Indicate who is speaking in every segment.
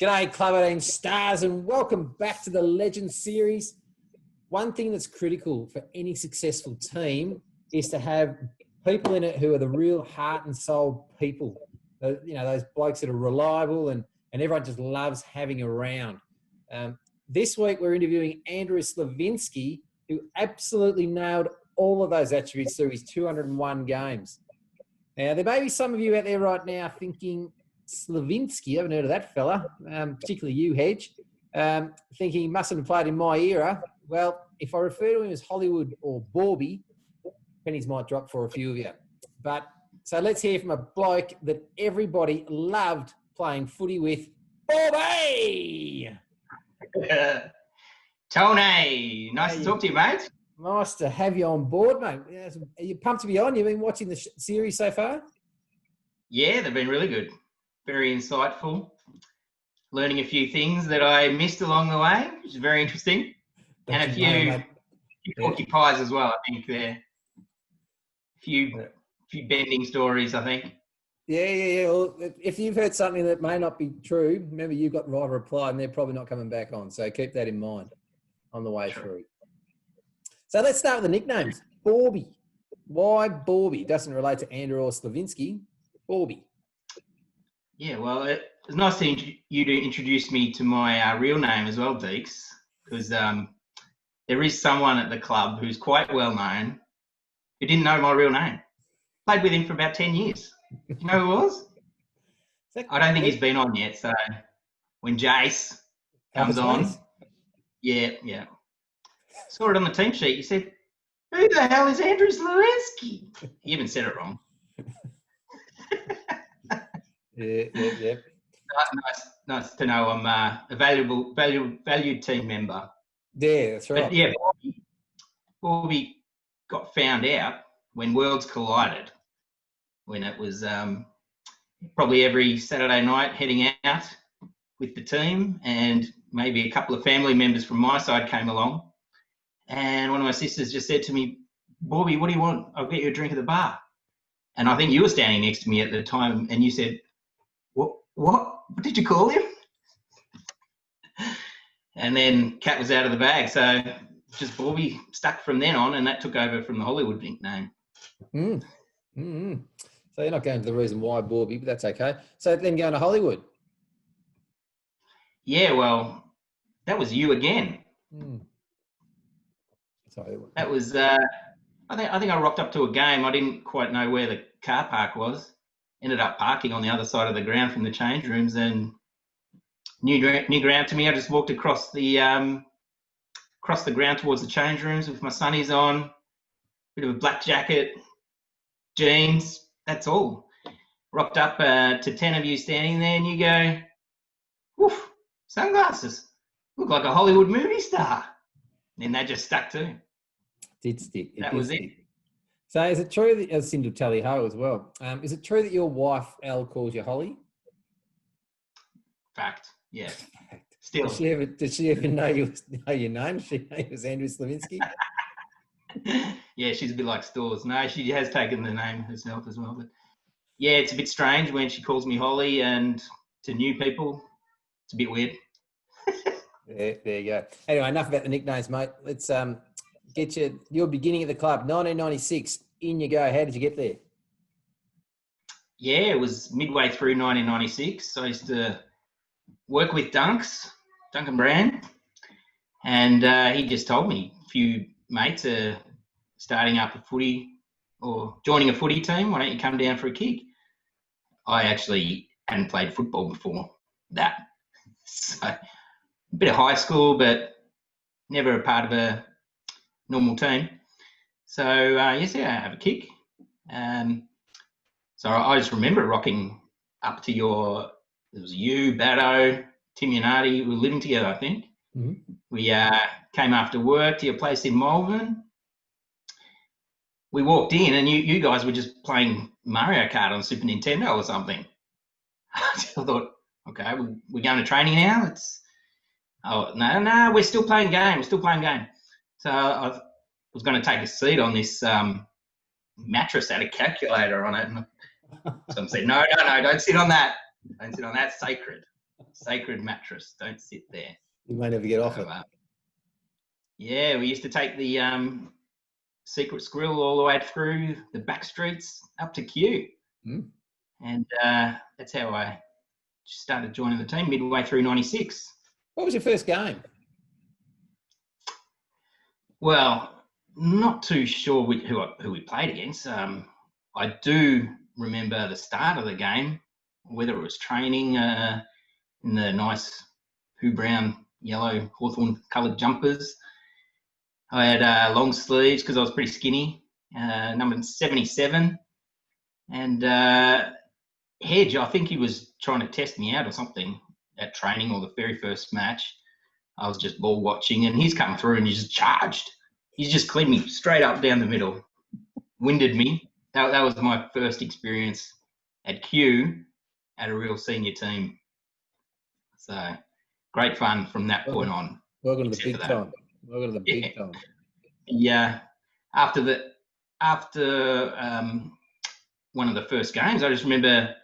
Speaker 1: G'day, Club 18 stars, and welcome back to the Legends series. One thing that's critical for any successful team is to have people in it who are the real heart and soul people. Those blokes that are reliable and everyone just loves having around. This week, we're interviewing Andrew Slavinski, who absolutely nailed all of those attributes through his 201 games. Now, there may be some of you out there right now thinking, Slavinski, I haven't heard of that fella, particularly you, Hedge, thinking he mustn't have played in my era. Well, if I refer to him as Hollywood or Barbie, pennies might drop for a few of you. But so let's hear from a bloke that everybody loved playing footy with, Barbie!
Speaker 2: Tony, nice to talk to you, mate.
Speaker 1: Nice to have you on board, mate. Are you pumped to be on? You've been watching the series so far?
Speaker 2: Yeah, they've been really good. Very insightful. Learning a few things that I missed along the way, which is very interesting. And a few porcupines as well, I think there. A few bending stories, I think.
Speaker 1: Yeah. Well, if you've heard something that may not be true, remember you've got the right reply and they're probably not coming back on. So keep that in mind on the way through. So let's start with the nicknames. Barbie. Why Barbie? Doesn't relate to Andrew or Slavinski. Barbie.
Speaker 2: Yeah, well, it was nice to you to introduce me to my real name as well, Deeks, because there is someone at the club who's quite well known who didn't know my real name. Played with him for about 10 years. Do you know who it was? I don't think he's been on yet, so when Jace comes on, yeah. Saw it on the team sheet. He said, "Who the hell is Andrew Slawinski?" He even said it wrong.
Speaker 1: Yeah.
Speaker 2: Nice to know I'm a valued team member.
Speaker 1: Yeah, that's right.
Speaker 2: But yeah, Barbie got found out when worlds collided, when it was probably every Saturday night heading out with the team, and maybe a couple of family members from my side came along, and one of my sisters just said to me, "Barbie, what do you want? I'll get you a drink at the bar." And I think you were standing next to me at the time, and you said, What did you call him? And then Cat was out of the bag, so just Barbie stuck from then on, and that took over from the Hollywood nickname.
Speaker 1: So you're not going to the reason why Barbie, but that's okay. So then going to Hollywood.
Speaker 2: Yeah, well, that was you again.
Speaker 1: Sorry.
Speaker 2: That was I think I rocked up to a game. I didn't quite know where the car park was. Ended up parking on the other side of the ground from the change rooms, and new ground to me. I just walked across the ground towards the change rooms with my sunnies on, bit of a black jacket, jeans. That's all. Rocked up to 10 of you standing there, and you go, "Woof, sunglasses. Look like a Hollywood movie star." And that just stuck too.
Speaker 1: Did stick.
Speaker 2: That was it.
Speaker 1: So is it true that, as Cindy Tally Ho as well, is it true that your wife, Elle, calls you Holly?
Speaker 2: Fact, yeah. Still.
Speaker 1: Did she ever know your name? Did she know it was Andrew Slavinski?
Speaker 2: Yeah, she's a bit like Stores. No, she has taken the name herself as well. But yeah, it's a bit strange when she calls me Holly, and to new people, it's a bit weird.
Speaker 1: There you go. Anyway, enough about the nicknames, mate. Let's get your beginning at the club, 1996. In you go. How did you get there?
Speaker 2: Yeah, it was midway through 1996. I used to work with Duncan Brand, and he just told me a few mates are starting up a footy or joining a footy team. Why don't you come down for a kick? I actually hadn't played football before that. So a bit of high school, but never a part of a normal team. So, yes, I have a kick. So I just remember rocking up to it was you, Batto, Tim Yanardi, we were living together, I think.
Speaker 1: Mm-hmm.
Speaker 2: We came after work to your place in Malvern. We walked in and you guys were just playing Mario Kart on Super Nintendo or something. I thought, okay, we're going to training now? No, we're still playing game. So I was going to take a seat on this mattress that had a calculator on it. And someone said, no, don't sit on that. Don't sit on that. It's sacred. Sacred mattress. Don't sit there.
Speaker 1: You may never get off
Speaker 2: So,
Speaker 1: it.
Speaker 2: yeah, we used to take the secret squirrel all the way through the back streets up to Kew. And that's how I started joining the team midway through 96.
Speaker 1: What was your first game?
Speaker 2: Well, not too sure who we played against. I do remember the start of the game, whether it was training in the nice poo brown, yellow, hawthorn coloured jumpers. I had long sleeves because I was pretty skinny, number 77. And Hedge, I think he was trying to test me out or something at training or the very first match. I was just ball watching and he's come through and he just charged. He's just cleaned me straight up down the middle, winded me. That was my first experience at Kew at a real senior team. So great fun from that point on.
Speaker 1: Welcome to the big time. Welcome to the big time.
Speaker 2: Yeah. After one of the first games, I just remember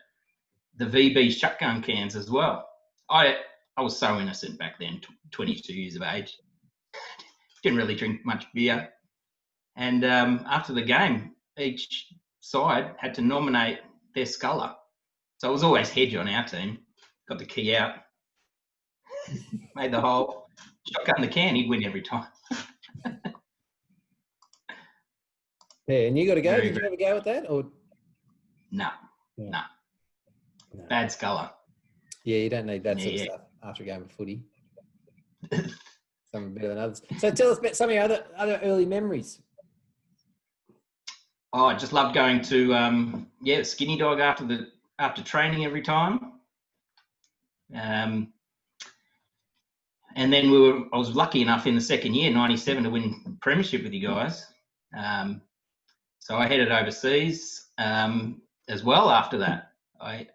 Speaker 2: the VB shotgun cans as well. I was so innocent back then, 22 years of age. Didn't really drink much beer. And after the game, each side had to nominate their sculler. So it was always Hedge on our team. Got the key out. Made the hole. Shotgun the can, he'd win every time.
Speaker 1: Yeah, and you got to go. Did you ever go with that? Or
Speaker 2: No. Bad sculler.
Speaker 1: Yeah, you don't need that sort of stuff after a game of footy. Some are better than others. So tell us about some of your other early memories.
Speaker 2: Oh, I just loved going to Skinny Dog after training every time. And then I was lucky enough in the second year, 97, to win premiership with you guys. So I headed overseas as well after that. I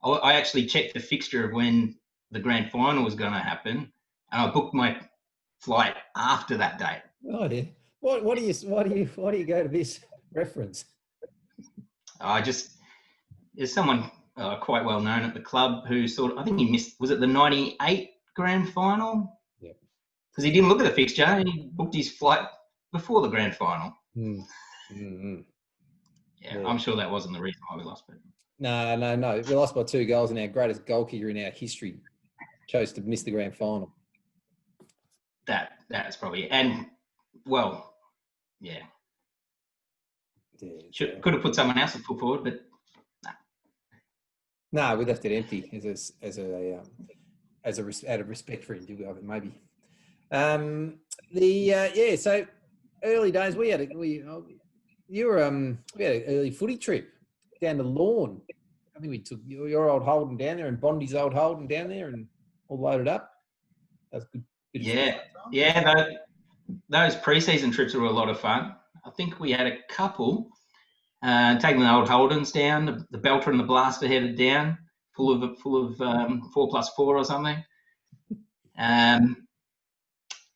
Speaker 2: actually checked the fixture of when the grand final was going to happen, and I booked my flight after that date.
Speaker 1: Oh yeah. Why do you go to this reference?
Speaker 2: There's someone quite well known at the club who I think he missed, was it the 98 grand final?
Speaker 1: Yeah.
Speaker 2: Because he didn't look at the fixture and he booked his flight before the grand final. Yeah, I'm sure that wasn't the reason why we lost. But
Speaker 1: no. We lost by 2 goals, and our greatest goal kicker in our history chose to miss the grand final.
Speaker 2: That's probably it. And well, yeah. Could have put someone else at full forward, but
Speaker 1: no, we left it empty out of respect for him, maybe. So early days we had we had an early footy trip down to Lawn. I think we took your old Holden down there and Bondi's old Holden down there and all loaded up. That was good.
Speaker 2: Those pre-season trips were a lot of fun. I think we had a couple taking the old Holdens down. The Belter and the Blaster headed down, full of 4+4 or something.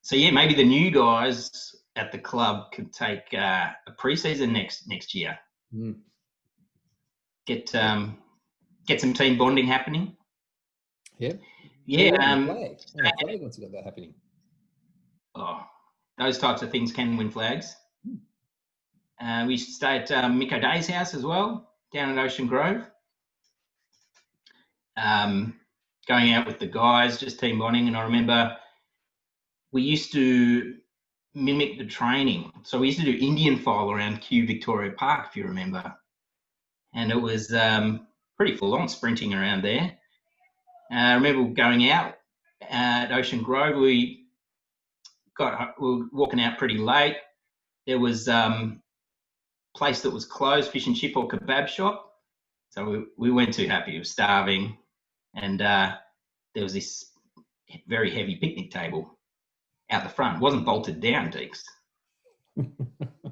Speaker 2: So yeah, maybe the new guys at the club could take a pre-season next year. Get some team bonding happening.
Speaker 1: Yeah.
Speaker 2: Yeah.
Speaker 1: Flag once you got that happening.
Speaker 2: Oh, those types of things can win flags. We used to stay at Miko Day's house as well, down at Ocean Grove. Going out with the guys, just team bonding. And I remember we used to mimic the training. So we used to do Indian file around Kew Victoria Park, if you remember. And it was pretty full on sprinting around there. I remember going out at Ocean Grove. We were walking out pretty late. There was place that was closed, fish and chip or kebab shop. So we weren't too happy. We were starving. And there was this very heavy picnic table out the front. It wasn't bolted down, Deeks.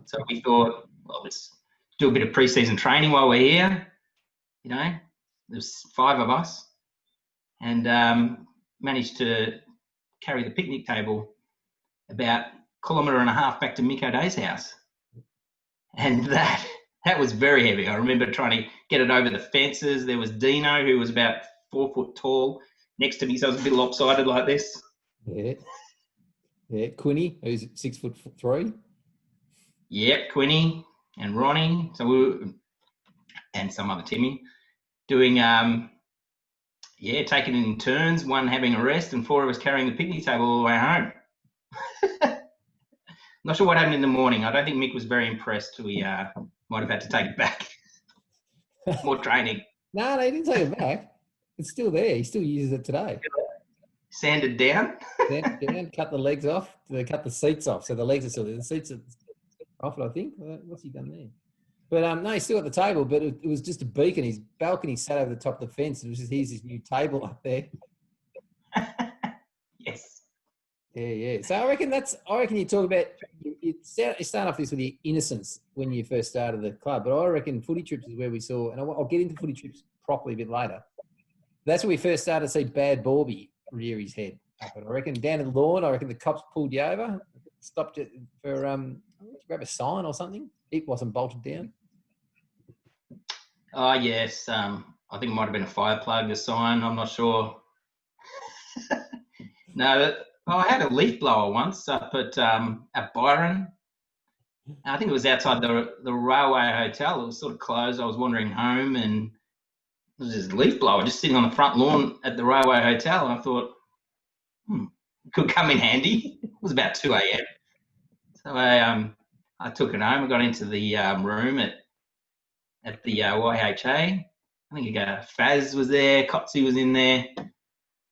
Speaker 2: So we thought, well, let's do a bit of pre-season training while we're here. You know, there's 5 of us. And managed to carry the picnic table about 1.5 kilometres back to Miko Day's house. And that was very heavy. I remember trying to get it over the fences. There was Dino, who was about 4 foot tall, next to me, so I was a bit lopsided like this.
Speaker 1: Yeah. Yeah. Quinny, who's 6'3".
Speaker 2: Yep, Quinny and Ronnie. So we were, and some other Timmy doing taking it in turns, one having a rest and 4 of us carrying the picnic table all the way home. Not sure what happened in the morning. I don't think Mick was very impressed. We might have had to take it back. More training.
Speaker 1: No, he didn't take it back. It's still there. He still uses it today.
Speaker 2: Sanded down.
Speaker 1: Sanded down, cut the legs off. They cut the seats off. So the legs are still there. The seats are off it, I think. What's he done there? But no, he's still at the table, but it was just a beacon. His balcony sat over the top of the fence. It was just, here's his new table up there.
Speaker 2: Yes.
Speaker 1: Yeah. So I reckon you talk about, you start off this with your innocence when you first started the club, but I reckon footy trips is where we saw, and I'll get into footy trips properly a bit later. That's when we first started to see Bad Barbie rear his head. I reckon down in the lawn, I reckon the cops pulled you over, stopped you for grab a sign or something. It wasn't bolted down.
Speaker 2: Oh, yes. I think it might have been a fire plug, a sign. I'm not sure. No, I had a leaf blower once up at Byron. I think it was outside the railway hotel. It was sort of closed. I was wandering home and there was this leaf blower just sitting on the front lawn at the railway hotel. And I thought, could come in handy. It was about 2 a.m. So I took it home. I got into the room at the YHA. I think Faz was there, Kotzi was in there,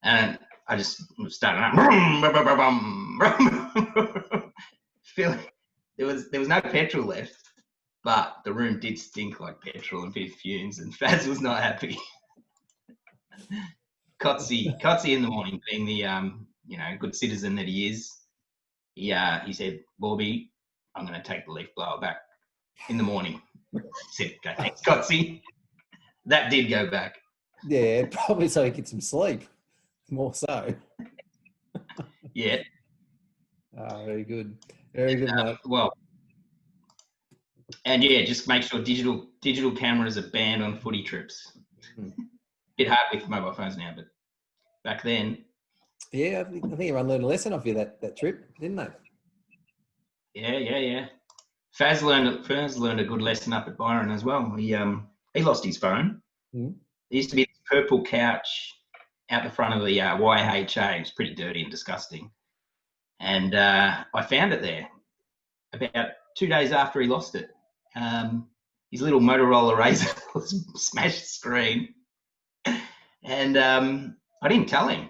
Speaker 2: and I just started up. Feeling there was no petrol left, but the room did stink like petrol and bit of fumes, and Faz was not happy. Kotzi in the morning, being the good citizen that he is, he said, "Barbie, I'm going to take the leaf blower back in the morning." I said, "Okay, thanks, Kotzi." That did go back.
Speaker 1: Yeah, probably so he get some sleep. More so.
Speaker 2: Yeah.
Speaker 1: Oh, very good. Very good, mate.
Speaker 2: Well, and yeah, just make sure digital cameras are banned on footy trips. Bit hard with mobile phones now, but back then.
Speaker 1: Yeah, I think everyone learned a lesson off you that trip, didn't they?
Speaker 2: Yeah. Faz learned a good lesson up at Byron as well. He lost his phone. There used to be this purple couch out the front of the YHA. It was pretty dirty and disgusting. And I found it there about 2 days after he lost it. His little Motorola Razr was smashed screen. And I didn't tell him.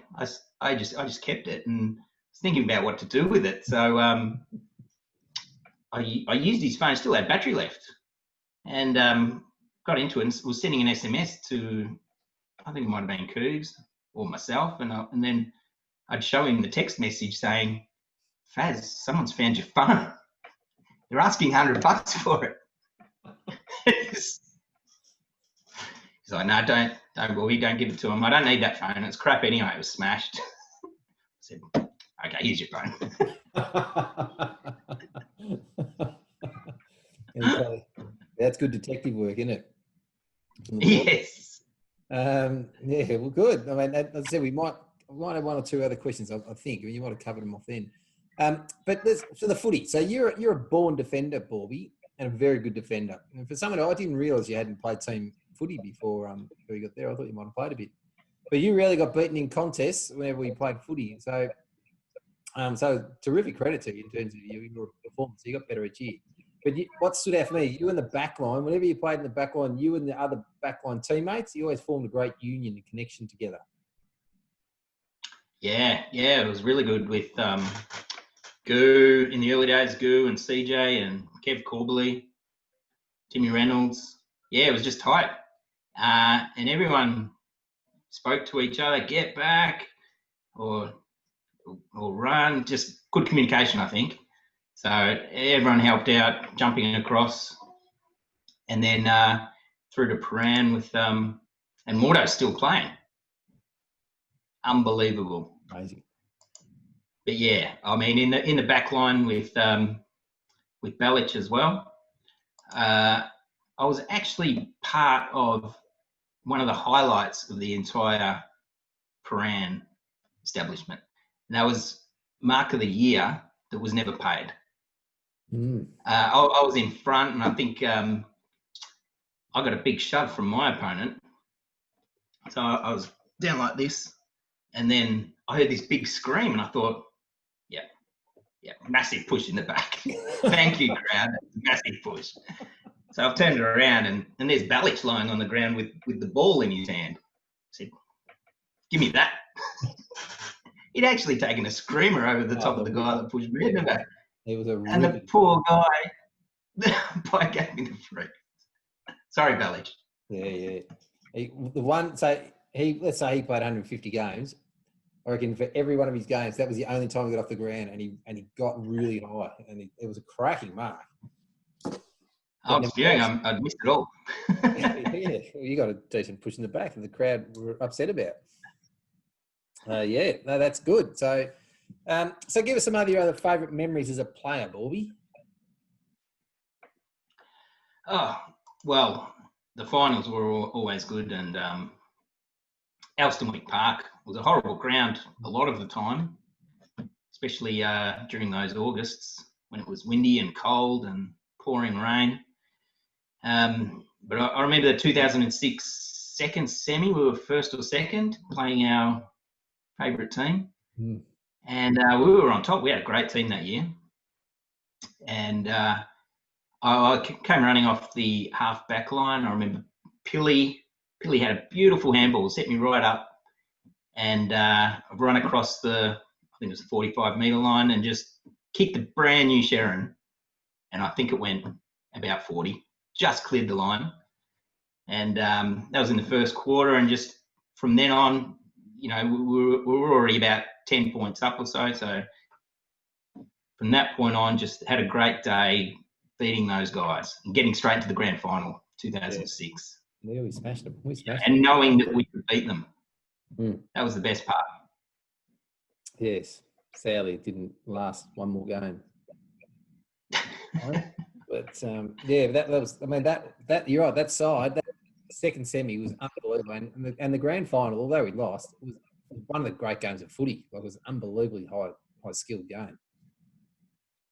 Speaker 2: I just kept it and was thinking about what to do with it. So I used his phone, still had battery left, and got into it and was sending an SMS to, I think it might have been Coogs or myself, and then I'd show him the text message saying, "Faz, someone's found your phone. They're asking $100 for it." He's like, "No, don't worry, don't give it to him. I don't need that phone. It's crap anyway. It was smashed." I said, "Okay, here's your phone."
Speaker 1: That's good detective work, isn't it?
Speaker 2: Yes.
Speaker 1: Yeah, well, good. I mean, as I said, we might have one or two other questions. I think you might have covered them off then. But so the footy. So you're a born defender, Barbie, and a very good defender. And for someone, I didn't realise you hadn't played team footy before you got there. I thought you might have played a bit, but you really got beaten in contests whenever you played footy. So, so terrific credit to you in terms of your performance. You got better each year. But what stood out for me, you in the back line, whenever you played in the back line, you and the other back line teammates, you always formed a great union and connection together. Yeah,
Speaker 2: it was really good with Goo in the early days, Goo and CJ and Kev Corbally, Timmy Reynolds. Yeah, it was just tight. And everyone spoke to each other, get back or run, just good communication, I think. So everyone helped out, jumping across, and then through to Paran with and Mordo's still playing. Unbelievable.
Speaker 1: Amazing.
Speaker 2: But yeah, I mean in the back line with Belich as well. I was actually part of one of the highlights of the entire Koran establishment. And that was Mark of the Year that was never paid. I was in front, and I think I got a big shove from my opponent. So I was down like this, and then I heard this big scream, and I thought, yeah, massive push in the back. Thank you, crowd. Massive push. So I've turned around, and there's Balich lying on the ground with the ball in his hand. I said, give me that. He'd actually taken a screamer over the top of the guy that pushed me in the back.
Speaker 1: It was
Speaker 2: and the poor guy, the umpire gave me the free. Sorry, Balich.
Speaker 1: Yeah. Let's say he played 150 games. I reckon for every one of his games, that was the only time he got off the ground, and he got really high, and it was a cracking mark.
Speaker 2: I was fearing I'd missed it all.
Speaker 1: Yeah, you got a decent push in the back, and the crowd were upset about. No, that's good. So give us some of your other favourite memories as a player, Barbie.
Speaker 2: Oh, well, the finals were always good, and Elstonwick Park was a horrible ground a lot of the time, especially during those Augusts when it was windy and cold and pouring rain. But I remember the 2006 second semi, we were first or second, playing our favourite team. And we were on top. We had a great team that year. And I came running off the half-back line. I remember Pilly had a beautiful handball, set me right up. And I've run across I think it was the 45-metre line, and just kicked a brand new Sharon. And I think it went about 40, just cleared the line. And that was in the first quarter. And just from then on, we were already about 10 points up or so. So from that point on, just had a great day beating those guys and getting straight into the grand final, 2006.
Speaker 1: Yeah, we smashed them.
Speaker 2: And knowing that we could beat them. That was the best part.
Speaker 1: Yes. Sadly, it didn't last one more game. But that was. I mean, that you're right. That side, that second semi was unbelievable, and the grand final, although we lost, it was one of the great games of footy. It was an unbelievably high skilled game.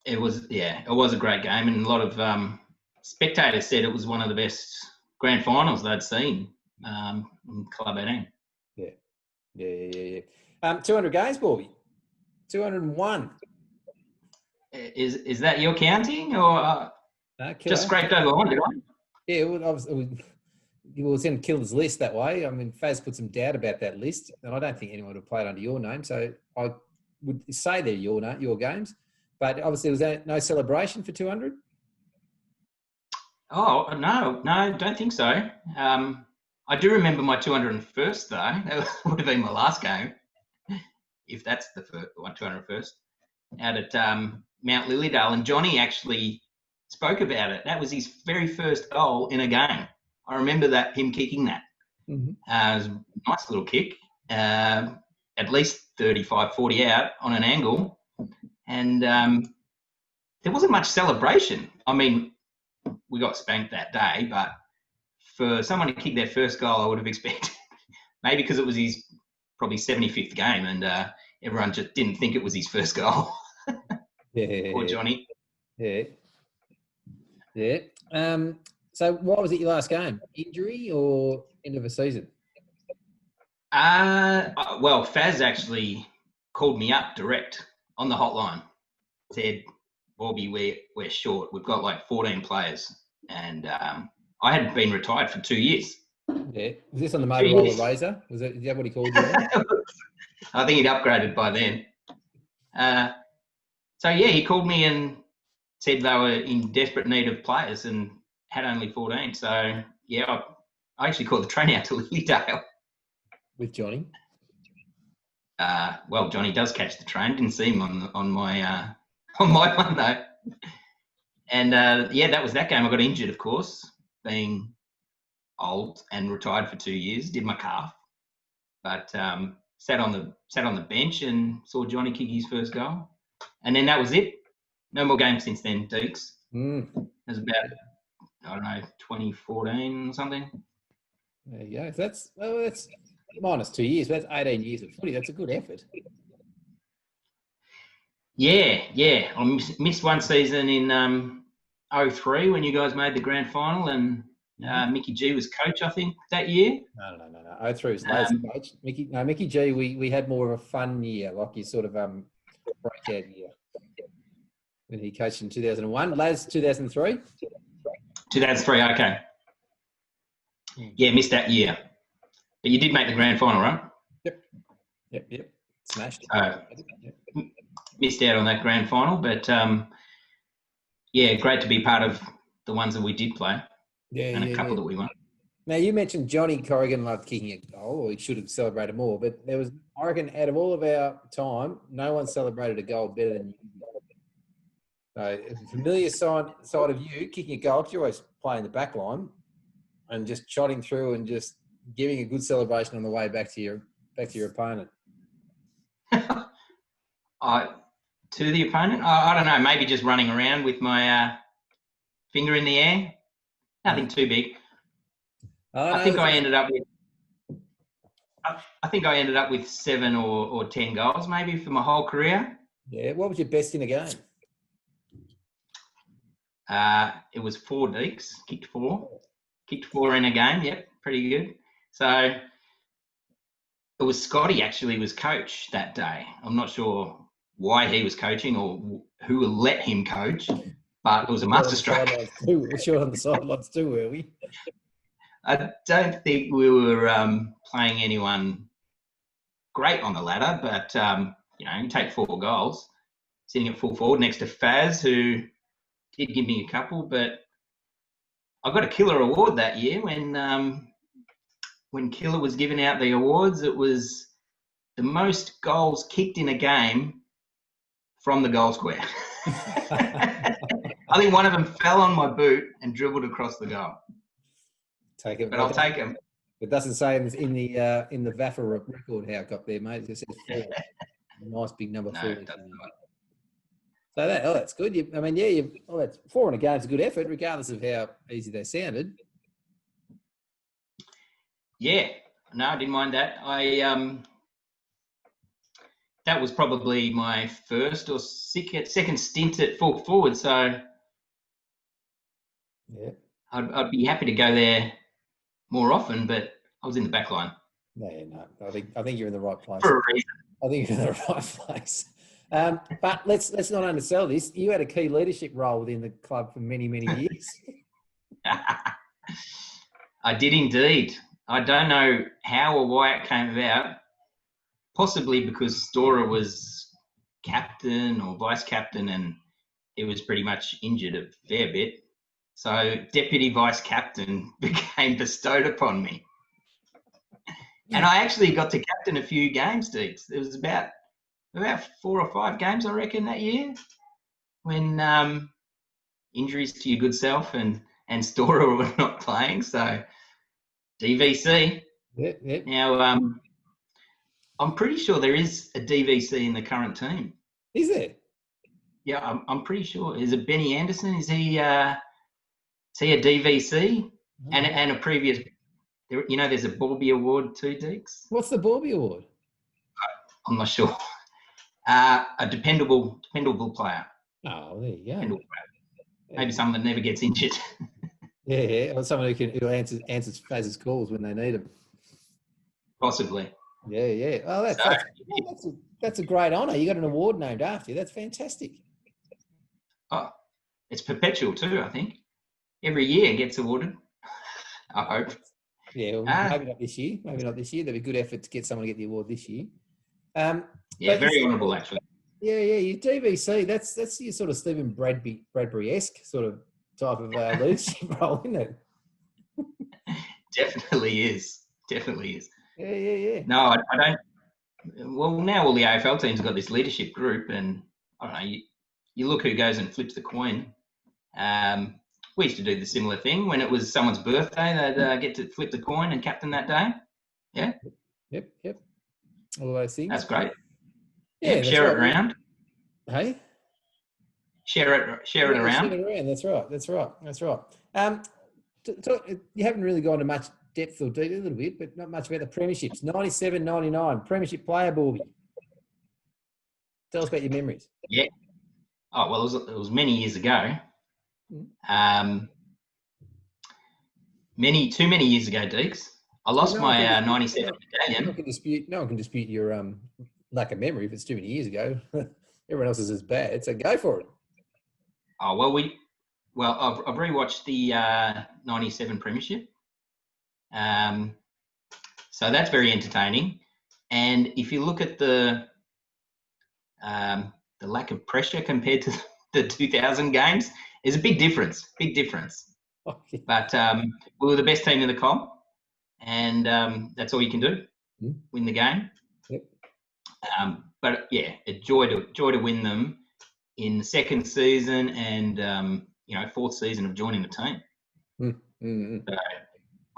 Speaker 1: It was
Speaker 2: a great game, and a lot of spectators said it was one of the best grand finals they'd seen in Club 18.
Speaker 1: Yeah. 200 games, Bobby. 201.
Speaker 2: Is that your counting, or just scraped over 100?
Speaker 1: Yeah, it was in Killer's list that way. I mean, Faz put some doubt about that list, and I don't think anyone would have played under your name. So I would say they're your games. But obviously, was there no celebration for 200?
Speaker 2: Oh, no, don't think so. I do remember my 201st, though. That would have been my last game, if that's the 201st, out at Mount Lilydale. And Johnny actually spoke about it. That was his very first goal in a game. I remember him kicking that. It was a nice little kick, at least 35, 40 out on an angle. And there wasn't much celebration. I mean, we got spanked that day, but for someone to kick their first goal, I would have expected, maybe because it was his probably 75th game, and everyone just didn't think it was his first goal. Poor Johnny.
Speaker 1: Yeah. So why was it your last game? Injury or end of a season?
Speaker 2: Well, Faz actually called me up direct on the hotline. Said, Bobby, we're short. We've got like 14 players. And I had been retired for 2 years.
Speaker 1: Yeah. Was this on the Motorola Razor? Is that what he called you?
Speaker 2: I think he'd upgraded by then. He called me and said they were in desperate need of players and had only 14. So, I actually called the train out to Lilydale.
Speaker 1: With Johnny?
Speaker 2: Well, Johnny does catch the train. Didn't see him on my one, though. And, that was that game. I got injured, of course, being old and retired for 2 years. Did my calf. But sat on the bench and saw Johnny kick his first goal. And then that was it. No more games since then, Deeks. It was about, 2014 or something.
Speaker 1: There you go. That's minus 2 years, but that's 18 years of footy. That's a good effort.
Speaker 2: Yeah. I missed one season in 03 when you guys made the grand final, and Mickey G was coach, I think, that year.
Speaker 1: No. 03 was Laz coach. Mickey G, we had more of a fun year, like your sort of breakout year when he coached in 2001. Laz, 2003?
Speaker 2: 2003, okay. Yeah, missed that year. But you did make the grand final, right?
Speaker 1: Yep. Smashed it.
Speaker 2: Missed out on that grand final, but yeah, great to be part of the ones that we did play. And a couple that we won.
Speaker 1: Now, you mentioned Johnny Corrigan loved kicking a goal, or he should have celebrated more, but there was, I reckon, out of all of our time, no one celebrated a goal better than you. So, familiar side of you, kicking a goal, because you're always playing the back line and just trotting through and just giving a good celebration on the way back to your opponent.
Speaker 2: To the opponent? I don't know, maybe just running around with my finger in the air. Nothing too big. I think I ended up with 7 or 10 goals maybe for my whole career.
Speaker 1: Yeah. What was your best in a game?
Speaker 2: It was 4 deeks. Kicked 4 in a game. Yep, pretty good. So it was Scotty actually was coach that day. I'm not sure why he was coaching or who let him coach, but it was a masterstroke.
Speaker 1: We're short on the sidelines too, were we?
Speaker 2: I don't think we were playing anyone great on the ladder, but you take 4 goals, sitting at full forward next to Faz, who did give me a couple, but I got a killer award that year when Killer was giving out the awards. It was the most goals kicked in a game from the goal square. I think one of them fell on my boot and dribbled across the goal.
Speaker 1: Take it,
Speaker 2: but I'll take him.
Speaker 1: It doesn't say in the VAFA record how it got there, mate. It just says 4. Nice big number 4.
Speaker 2: No,
Speaker 1: so that's good. That's 4 in a game is a good effort, regardless of how easy they sounded.
Speaker 2: Yeah, no, I didn't mind that. That was probably my first or second stint at full forward. So
Speaker 1: yeah,
Speaker 2: I'd be happy to go there more often, but I was in the back line.
Speaker 1: No. I think you're in the right place.
Speaker 2: For a reason.
Speaker 1: I think you're in the right place. But let's not undersell this. You had a key leadership role within the club for many, many years.
Speaker 2: I did indeed. I don't know how or why it came about. Possibly because Stora was captain or vice captain and he was pretty much injured a fair bit. So Deputy Vice Captain became bestowed upon me. And I actually got to captain a few games, Deeks. There was about 4 or 5 games, I reckon, that year when injuries to your good self and Stora were not playing. So DVC.
Speaker 1: Yep.
Speaker 2: Now, I'm pretty sure there is a DVC in the current team.
Speaker 1: Is there?
Speaker 2: Yeah, I'm pretty sure. Is it Benny Anderson? Is he a DVC?
Speaker 1: Mm-hmm.
Speaker 2: And a previous, there's a Barbie Award too, Deeks.
Speaker 1: What's the Barbie Award?
Speaker 2: I'm not sure. A dependable player.
Speaker 1: Oh, there you go.
Speaker 2: Maybe someone that never gets injured.
Speaker 1: Yeah. Or someone who answers Faz's calls when they need them.
Speaker 2: Possibly.
Speaker 1: Yeah. Oh, that's a great honour. You got an award named after you. That's fantastic.
Speaker 2: Oh, it's perpetual too, I think. Every year it gets awarded. I hope.
Speaker 1: Yeah, well, maybe not this year. There'll be a good effort to get someone to get the award this year.
Speaker 2: Very honourable actually.
Speaker 1: Yeah. Your DVC, that's your sort of Stephen Bradbury-esque sort of type of leadership role, isn't it?
Speaker 2: Definitely is.
Speaker 1: Yeah.
Speaker 2: No, I don't. Well, now all the AFL teams have got this leadership group, and I don't know. You look who goes and flips the coin. We used to do the similar thing when it was someone's birthday. They'd get to flip the coin and captain that day. Yeah.
Speaker 1: Yep. All those things.
Speaker 2: That's great.
Speaker 1: Yeah.
Speaker 2: Share it around.
Speaker 1: Hey.
Speaker 2: Share it around.
Speaker 1: Share it around. That's right. You haven't really gone to much depth or deep a little bit, but not much about the premierships. 97, 99, premiership player, Barbie. Tell us about your memories.
Speaker 2: Yeah. Oh, well, it was many years ago. Too many years ago, Deeks. I lost my 97 medallion.
Speaker 1: No one can dispute your lack of memory if it's too many years ago. Everyone else is as bad, so go for it.
Speaker 2: Oh, well, I've rewatched the 97 premiership. So that's very entertaining. And if you look at the lack of pressure compared to the 2000 games, there's a big difference. Okay. But we were the best team in the comp, and that's all you can do, win the game.
Speaker 1: Yep.
Speaker 2: But yeah, a joy to win them in the second season and fourth season of joining the team. So,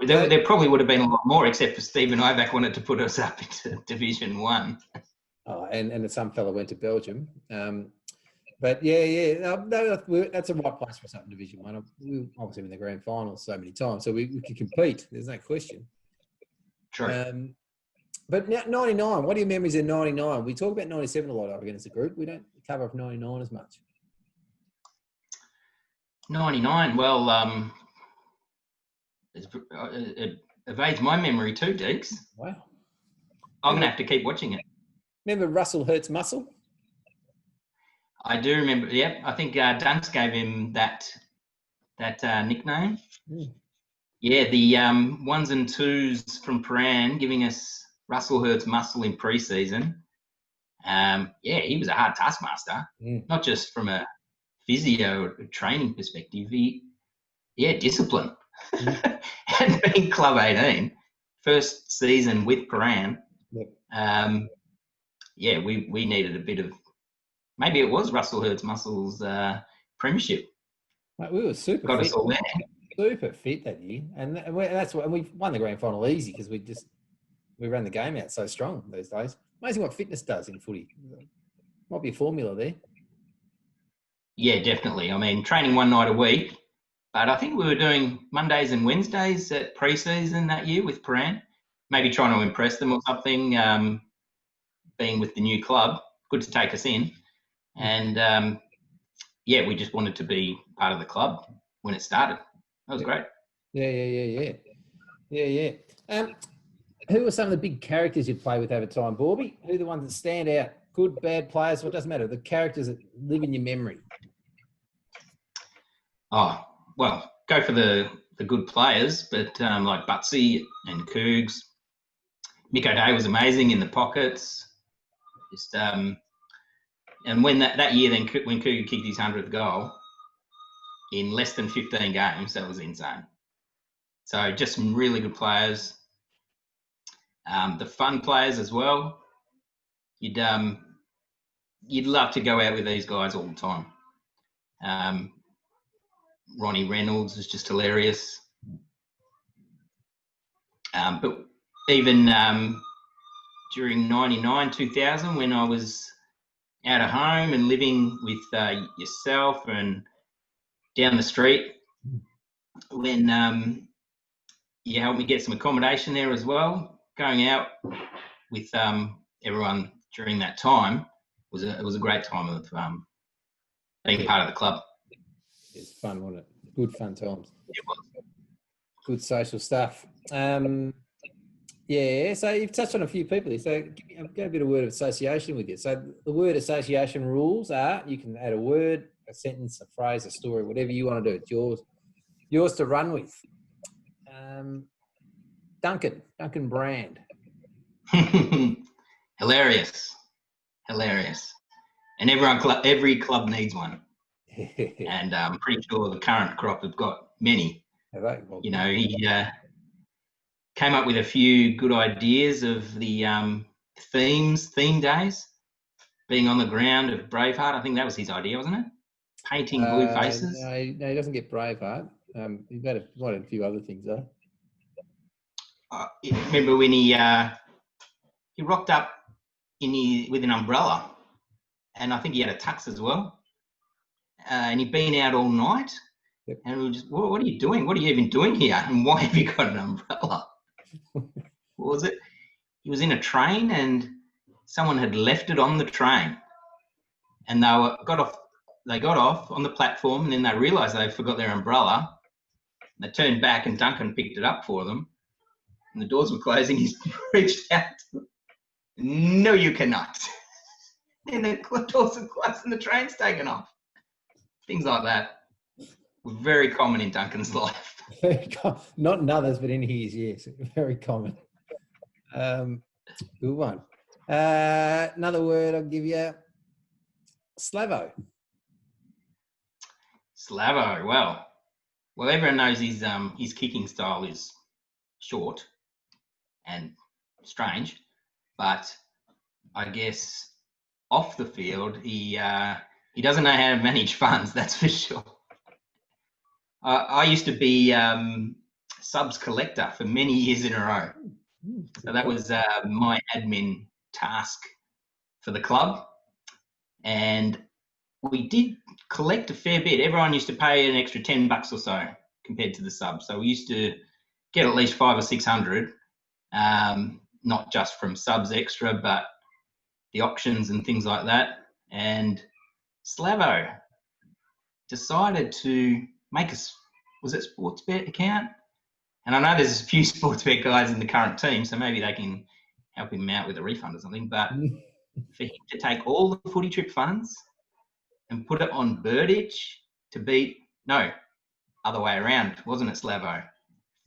Speaker 2: there probably would have been a lot more, except for Stephen Ivac wanted to put us up into Division 1.
Speaker 1: Oh, and some fella went to Belgium. But no, that's a right place for us up in Division 1. We obviously in the grand final so many times, so we can compete. There's no question.
Speaker 2: True.
Speaker 1: But now 99, what are your memories of 99? We talk about 97 a lot against the group. We don't cover off 99 as much.
Speaker 2: 99, well, it evades my memory too, Deeks.
Speaker 1: Wow.
Speaker 2: I'm going to have to keep watching it.
Speaker 1: Remember Russell Hurts Muscle?
Speaker 2: I do remember, yeah. I think Dunks gave him that nickname. Yeah, the ones and twos from Paran giving us Russell Hurts Muscle in pre-season. He was a hard taskmaster, not just from a physio training perspective. Discipline. And being Club 18, first season with Paran, we needed a bit of, maybe it was Russell Hurts Muscle's premiership.
Speaker 1: Mate, we were super
Speaker 2: Got
Speaker 1: fit.
Speaker 2: us all there.
Speaker 1: Super fit that year, and that's what we won the grand final easy because we ran the game out so strong those days. Amazing what fitness does in footy. Might be a formula there.
Speaker 2: Yeah, definitely. I mean, training one night a week, but I think we were doing Mondays and Wednesdays at pre-season that year with Paran. Maybe trying to impress them or something. Being with the new club, good to take us in, and we just wanted to be part of the club when it started. That was great.
Speaker 1: Yeah. Who are some of the big characters you play with over time, Barbie? Who are the ones that stand out? Good, bad players? Well, it doesn't matter. The characters that live in your memory.
Speaker 2: Oh, well, go for the good players, but like Butsy and Cougs. Mick O'Day was amazing in the pockets. Just and when that year, then when Cougar kicked his 100th goal in less than 15 games, that was insane. So just some really good players. The fun players as well. You'd love to go out with these guys all the time. Ronnie Reynolds is just hilarious. But even during 99, 2000, when I was out of home and living with yourself and down the street, when you helped me get some accommodation there as well, going out with everyone during that time was a great time of being part of the club.
Speaker 1: It's fun, wasn't it? Good fun times.
Speaker 2: It was.
Speaker 1: Good social stuff. So you've touched on a few people here. So I've got a bit of word of association with you. So the word association rules are you can add a word, a sentence, a phrase, a story, whatever you want to do. It's yours to run with. Duncan Brand.
Speaker 2: Hilarious. And every club needs one. And I'm pretty sure the current crop have got many.
Speaker 1: Have they? Well,
Speaker 2: he came up with a few good ideas of the theme days, being on the ground of Braveheart. I think that was his idea, wasn't it? Painting blue faces.
Speaker 1: No, he doesn't get Braveheart. He might have a few other things though.
Speaker 2: Remember when he rocked up with an umbrella, and I think he had a tux as well, and he'd been out all night,
Speaker 1: Yep.
Speaker 2: And we were just, what are you doing? What are you even doing here? And why have you got an umbrella? What was it? He was in a train and someone had left it on the train. And they got off on the platform, and then they realised they forgot their umbrella. They turned back and Duncan picked it up for them. And the doors were closing. He's reached out to them. No, you cannot. And the doors are closed and the train's taken off. Things like that were very common in Duncan's life.
Speaker 1: Not in others, but in his, yes. Very common. Good one. Another word I'll give you. Slavo.
Speaker 2: Slavo. Well, everyone knows his kicking style is short and strange, but I guess off the field he doesn't know how to manage funds. That's for sure. I used to be subs collector for many years in a row, so that was my admin task for the club, and we did collect a fair bit. Everyone used to pay an extra $10 or so compared to the sub. So we used to get at least 500 or 600, not just from subs extra, but the auctions and things like that. And Slavo decided to make was it sports bet account? And I know there's a few sports bet guys in the current team, so maybe they can help him out with a refund or something. But for him to take all the footy trip funds and put it on Burditch to beat, no, other way around, wasn't it, Slavo?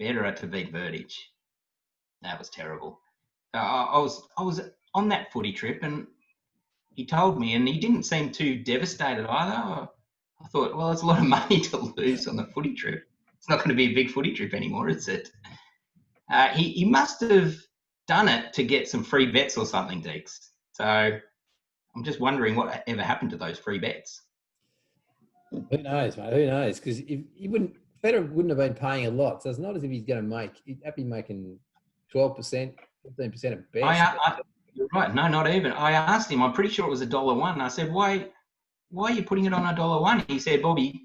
Speaker 2: Federer to beat Burditch. That was terrible. I was on that footy trip and he told me, and he didn't seem too devastated either. I thought, well, it's a lot of money to lose on the footy trip. It's not going to be a big footy trip anymore, is it? He must have done it to get some free bets or something, Deeks. So I'm just wondering what ever happened to those free bets.
Speaker 1: Who knows, mate? Who knows? Because Federer wouldn't have been paying a lot, so it's not as if he's going to make. He'd have to be making 12%, 15% of bets.
Speaker 2: You're right. No, not even. I asked him. I'm pretty sure it was $1. I said, "Why are you putting it on $1?" He said, "Bobby,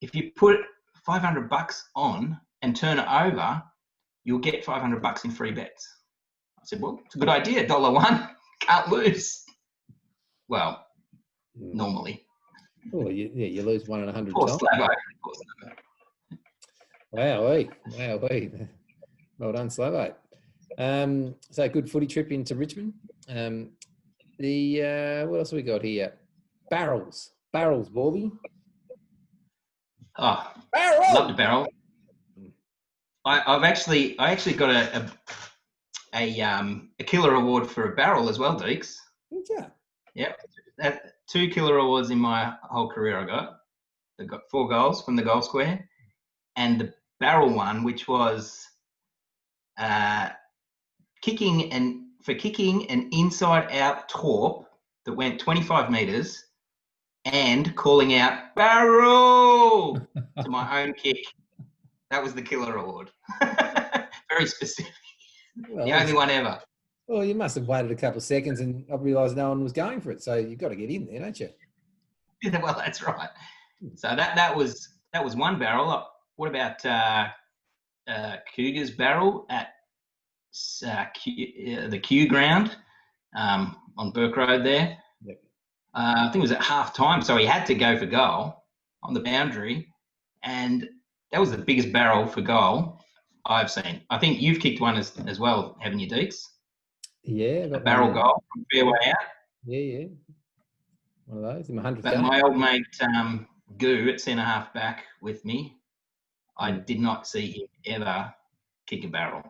Speaker 2: if you put $500 on and turn it over, you'll get $500 in free bets." I said, "Well, it's a good idea. $1, can't lose." Well, normally.
Speaker 1: Oh, you lose 1 in 100
Speaker 2: Poor
Speaker 1: times.
Speaker 2: Slavo.
Speaker 1: Wow. Well done, Slavo. So good footy trip into Richmond. What else have we got here? Barrels, Barbie.
Speaker 2: Oh,
Speaker 1: barrel.
Speaker 2: Love the barrel. I actually got a killer award for a barrel as well, Deeks.
Speaker 1: Yeah.
Speaker 2: Yep. 2 killer awards in my whole career. I got 4 goals from the goal square, and the barrel one, which was kicking an inside-out torp that went 25 metres and calling out "barrel" to my own kick. That was the killer award. Very specific. Well, the only one ever.
Speaker 1: Well, you must have waited a couple of seconds and I realised no one was going for it. So you've got to get in there, don't you?
Speaker 2: Yeah, well, that's right. So that was one barrel. What about Cougar's barrel at the Q ground on Burke Road there?
Speaker 1: Yep.
Speaker 2: I think it was at half time, so he had to go for goal on the boundary, and that was the biggest barrel for goal I've seen. I think you've kicked one as well, haven't you, Deeks?
Speaker 1: Yeah.
Speaker 2: A barrel goal from fairway out.
Speaker 1: Yeah. One of those in my 100th
Speaker 2: But
Speaker 1: game.
Speaker 2: my old mate Goo at centre half back with me, I did not see him ever kick a barrel.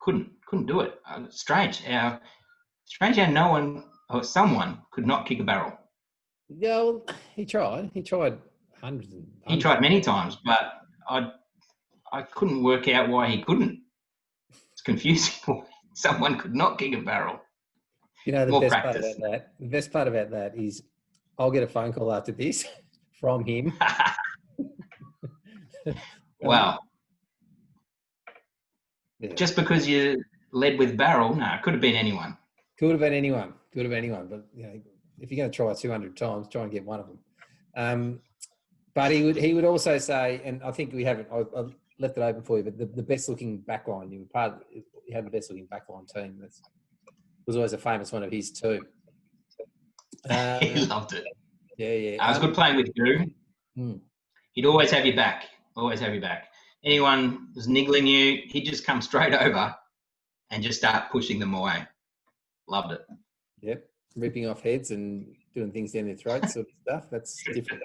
Speaker 2: Couldn't do it. Strange how no one or someone could not kick a barrel.
Speaker 1: Yeah, well, he tried. He tried hundreds.
Speaker 2: He tried many times, but I couldn't work out why he couldn't. It's confusing. Someone could not kick a barrel.
Speaker 1: You know, the best part about that is I'll get a phone call after this from him.
Speaker 2: Wow. Yeah. Just because you led with barrel, no, it could have been anyone.
Speaker 1: Could have been anyone. But you know, if you're going to try 200 times, try and get one of them. But he would also say, and I think we haven't. I left it open for you, but the best looking backline. You had the best looking backline team. That was always a famous one of his too.
Speaker 2: He loved it.
Speaker 1: Yeah.
Speaker 2: I was good playing with Drew. He'd always have your back. Always have your back. Anyone was niggling you, he'd just come straight over and just start pushing them away. Loved it.
Speaker 1: Yep, ripping off heads and doing things down their throats sort of stuff. That's different.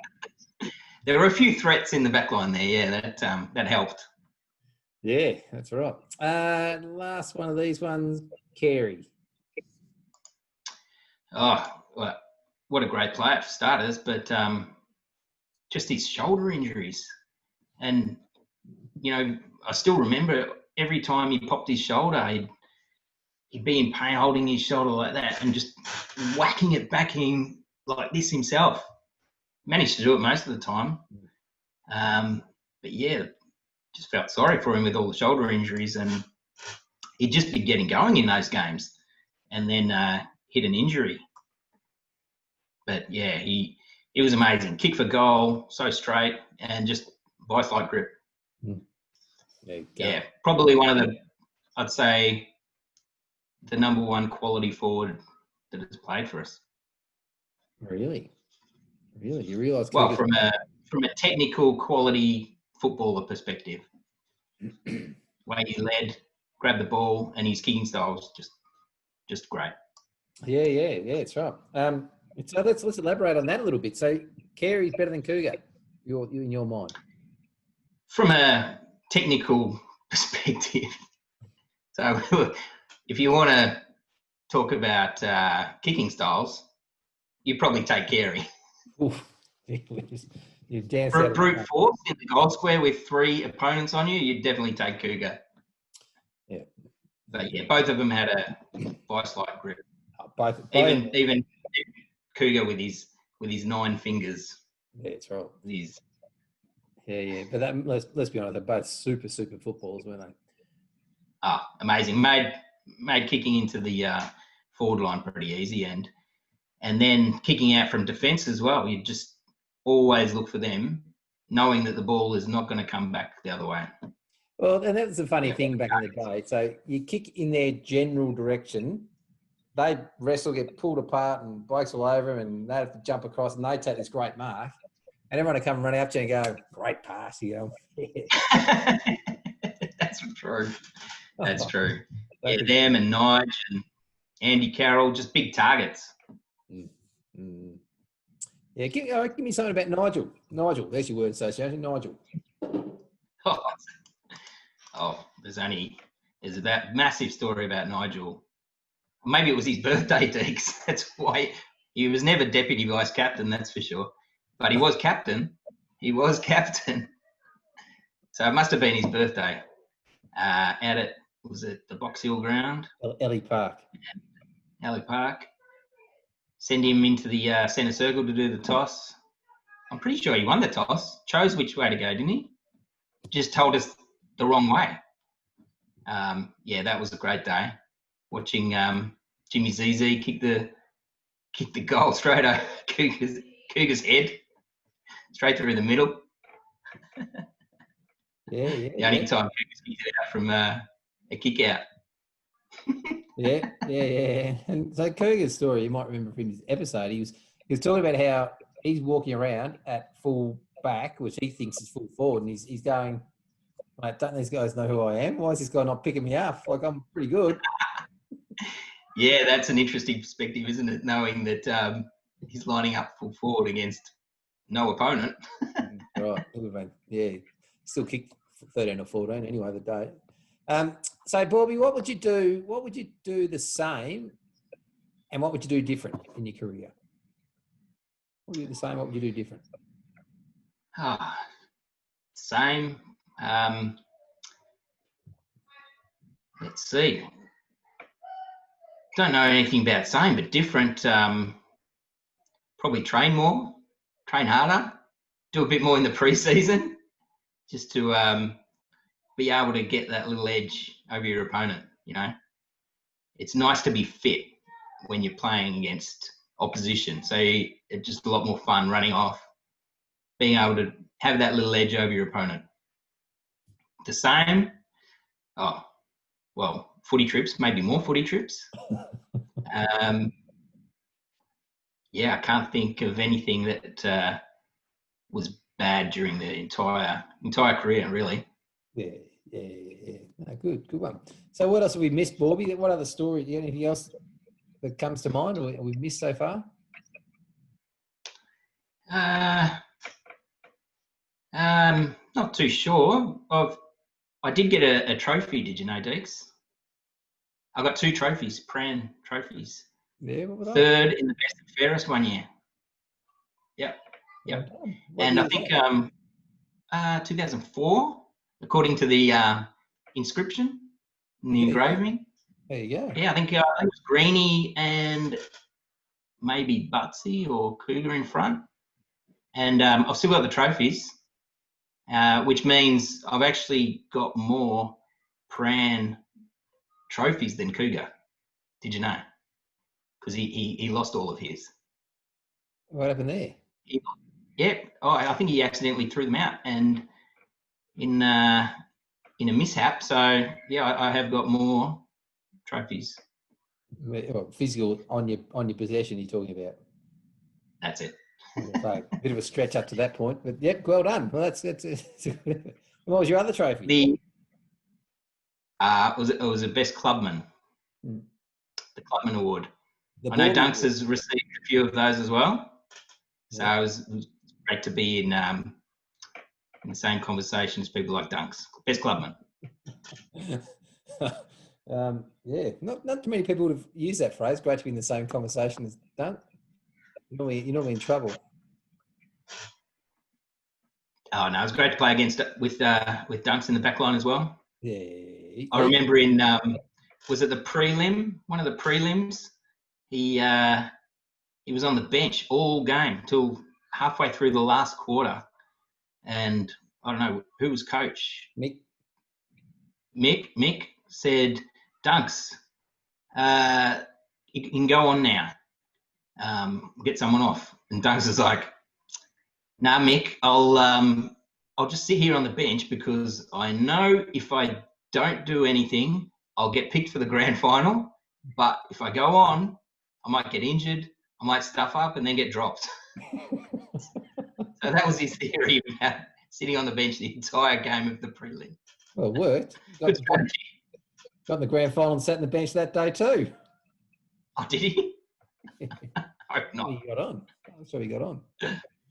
Speaker 2: There were a few threats in the back line there, yeah, that helped.
Speaker 1: Yeah, that's right. Last one of these ones, Carey.
Speaker 2: Oh, well, what a great player for starters, but just his shoulder injuries. And, you know, I still remember every time he popped his shoulder, he'd be in pain holding his shoulder like that and just whacking it back in like this himself. Managed to do it most of the time. But yeah, just felt sorry for him with all the shoulder injuries, and he'd just be getting going in those games and then hit an injury. But yeah, he was amazing. Kick for goal, so straight, and just vice-like grip. Yeah, probably one of I'd say, the number one quality forward that has played for us.
Speaker 1: Really? You realise?
Speaker 2: Well, from a technical quality footballer perspective, way he led, grabbed the ball, and his kicking style was just great.
Speaker 1: Yeah, that's right. So let's elaborate on that a little bit. So Carey's better than Cougar, in your mind? From
Speaker 2: a technical perspective. So if you want to talk about kicking styles, you'd probably take Carey.
Speaker 1: You dance
Speaker 2: for a brute force in the goal square with 3 opponents on you, you'd definitely take Cougar.
Speaker 1: Yeah.
Speaker 2: But yeah, both of them had a vice-like grip.
Speaker 1: Both.
Speaker 2: Even Cougar with his 9 fingers.
Speaker 1: Yeah, that's right.
Speaker 2: His...
Speaker 1: Yeah. But let's be honest, they're both super footballers, weren't they?
Speaker 2: Amazing. Made kicking into the forward line pretty easy, and then kicking out from defence as well. You just always look for them, knowing that the ball is not going to come back the other way.
Speaker 1: Well, and that was the funny thing back in the day. So you kick in their general direction, they wrestle, get pulled apart, and blokes all over them, and they have to jump across, and they take this great mark, and everyone will come running up to you and go, "Great pass," you go.
Speaker 2: That's true. That's true. Yeah, them and Nige and Andy Carroll, just big targets.
Speaker 1: Yeah, give me something about Nigel. Nigel, there's your word association, Nigel.
Speaker 2: There's that massive story about Nigel. Maybe it was his birthday, Deeks. That's why he was never deputy vice captain, that's for sure. But he was captain. So it must have been his birthday. Was it the Box Hill ground?
Speaker 1: Ellie Park.
Speaker 2: Send him into the centre circle to do the toss. I'm pretty sure he won the toss. Chose which way to go, didn't he? Just told us the wrong way. That was a great day. Watching Jimmy ZZ kick the goal straight over Cougar's head, straight through the middle.
Speaker 1: Yeah.
Speaker 2: The only time Cougar's kicked it out from a kick out.
Speaker 1: Yeah. And so Cougar's story, you might remember from his episode, he was talking about how he's walking around at full back, which he thinks is full forward, and he's going, "Mate, don't these guys know who I am? Why is this guy not picking me up? Like, I'm pretty good."
Speaker 2: Yeah, that's an interesting perspective, isn't it? Knowing that he's lining up full forward against no opponent.
Speaker 1: Right. Yeah. Still kicked 13 or 14 anyway the day. So, Barbie, what would you do? What would you do the same, and what would you do different in your career? What would you do the same? What would you do different?
Speaker 2: Same. Let's see. Don't know anything about same, but different. Probably train more, train harder, do a bit more in the pre-season, just to be able to get that little edge over your opponent. You know, it's nice to be fit when you're playing against opposition, so it's just a lot more fun running off being able to have that little edge over your opponent. The same, footy trips, maybe more footy trips. Yeah, I can't think of anything that was bad during the entire career, really.
Speaker 1: Yeah. No, good one. So what else have we missed, Barbie? What other story? Anything else that comes to mind or we've missed so far?
Speaker 2: Not too sure. I did get a trophy, did you know, Deeks? I got 2 trophies, Pran trophies.
Speaker 1: Yeah, what was that?
Speaker 2: 3rd in the best and fairest one year. Yep. And I think 2004, according to the inscription and the engraving.
Speaker 1: There you go.
Speaker 2: Yeah, I think it was Greenie and maybe Butsy or Cougar in front. And I've still got the trophies, which means I've actually got more Pran trophies than Cougar. Did you know? Because he lost all of his.
Speaker 1: What happened there?
Speaker 2: I think he accidentally threw them out, and in a mishap. So yeah, I have got more trophies.
Speaker 1: Physical on your possession you're talking about.
Speaker 2: That's it.
Speaker 1: So, a bit of a stretch up to that point, but yep, well done. Well, that's what was your other trophy?
Speaker 2: It was a best clubman, the Clubman Award. I know Dunks has received a few of those as well, so it was great to be in the same conversation as people like Dunks, best clubman.
Speaker 1: Yeah, not too many people would have used that phrase. Great to be in the same conversation as Dunk. You're normally in trouble.
Speaker 2: Oh no, it was great to play with Dunks in the back line as well.
Speaker 1: Yeah,
Speaker 2: I remember in was it the prelim? One of the prelims, he was on the bench all game till halfway through the last quarter, and I don't know who was coach. Mick said, "Dunks, you can go on now. Get someone off." And Dunks is like, "Nah, Mick, I'll just sit here on the bench because I know if I don't do anything, I'll get picked for the grand final. But if I go on, I might get injured, I might stuff up and then get dropped." So that was his theory about sitting on the bench the entire game of the prelim.
Speaker 1: Well, it worked.
Speaker 2: Good strategy.
Speaker 1: Got in the grand final and sat on the bench that day too.
Speaker 2: Oh, did he? I hope not.
Speaker 1: He got on. That's what he got on.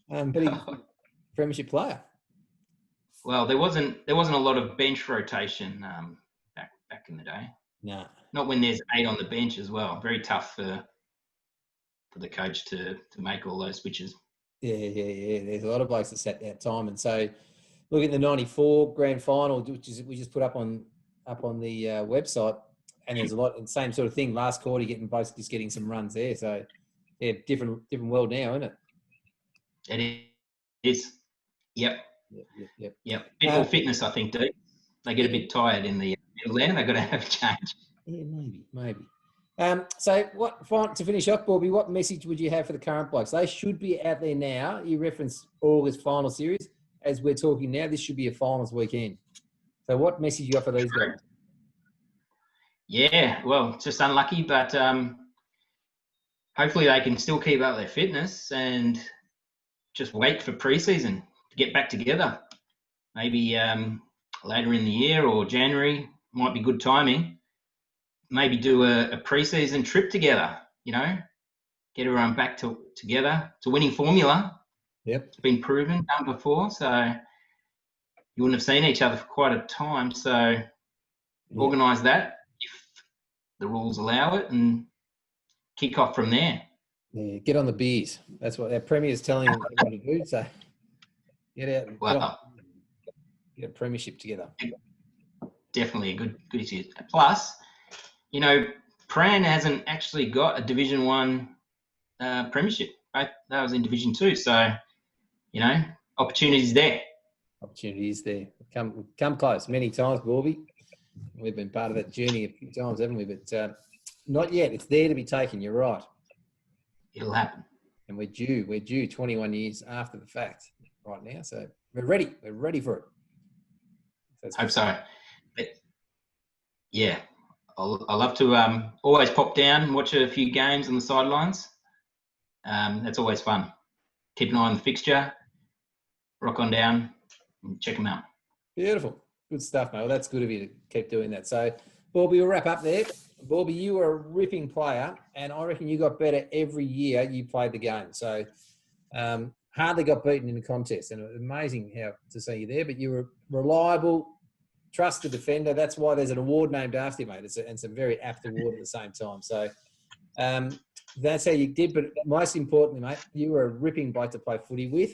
Speaker 1: But he's a premiership player.
Speaker 2: Well, there wasn't a lot of bench rotation back in the day.
Speaker 1: No.
Speaker 2: Not when there's 8 on the bench as well. Very tough for the coach to make all those switches. Yeah.
Speaker 1: There's a lot of blokes that sat that time, and so look at the '94 grand final, which is we just put up on the website, and there's a lot and same sort of thing. Last quarter, just getting some runs there. So yeah, different world now, isn't it?
Speaker 2: It is. Yep.
Speaker 1: Yep.
Speaker 2: Bit more fitness, I think, too. They get a bit tired in the middle there. They've got to have a change.
Speaker 1: Yeah, maybe. So to finish off, Bobby, what message would you have for the current blokes? They should be out there now. You referenced August final series. As we're talking now, this should be a finals weekend. So what message you got for these guys?
Speaker 2: Yeah, well, it's just unlucky, but hopefully they can still keep up their fitness and just wait for pre-season to get back together. Maybe later in the year or January might be good timing. Maybe do a pre-season trip together, get everyone back together. It's a winning formula.
Speaker 1: Yep.
Speaker 2: It's been proven, done before, so you wouldn't have seen each other for quite a time. So organise that if the rules allow it and kick off from there.
Speaker 1: Yeah, get on the beers. That's what our Premier's telling them to do. So get out and get a premiership together.
Speaker 2: Definitely a good issue. Plus, Pran hasn't actually got a Division 1 premiership. Right? That was in Division 2. So, opportunities there.
Speaker 1: Opportunities there. Come close many times, Bobby. We've been part of that journey a few times, haven't we? But not yet. It's there to be taken. You're right.
Speaker 2: It'll happen.
Speaker 1: And we're due 21 years after the fact. right now. So we're ready. We're ready for it.
Speaker 2: Hope so. But, yeah, I love to always pop down and watch a few games on the sidelines. That's always fun. Keep an eye on the fixture. Rock on down and check them out.
Speaker 1: Beautiful. Good stuff, mate. Well, that's good of you to keep doing that. So, Barbie, we'll wrap up there. Barbie, you were a ripping player, and I reckon you got better every year you played the game. So, hardly got beaten in the contest, and it was amazing to see you there. But you were reliable, trusted defender. That's why there's an award named after you, mate. It's a very apt award at the same time. So, that's how you did. But most importantly, mate, you were a ripping bloke to play footy with.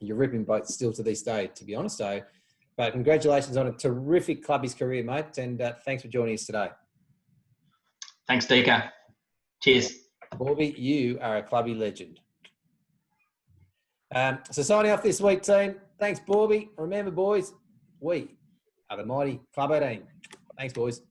Speaker 1: You're ripping bloke still to this day, to be honest. So, but congratulations on a terrific Clubbies career, mate, and thanks for joining us today.
Speaker 2: Thanks, Deeka. Cheers.
Speaker 1: Barbie, you are a Clubbie legend. So signing off this week, team. Thanks, Barbie. Remember, boys, we are the mighty Clubbo team. Thanks, boys.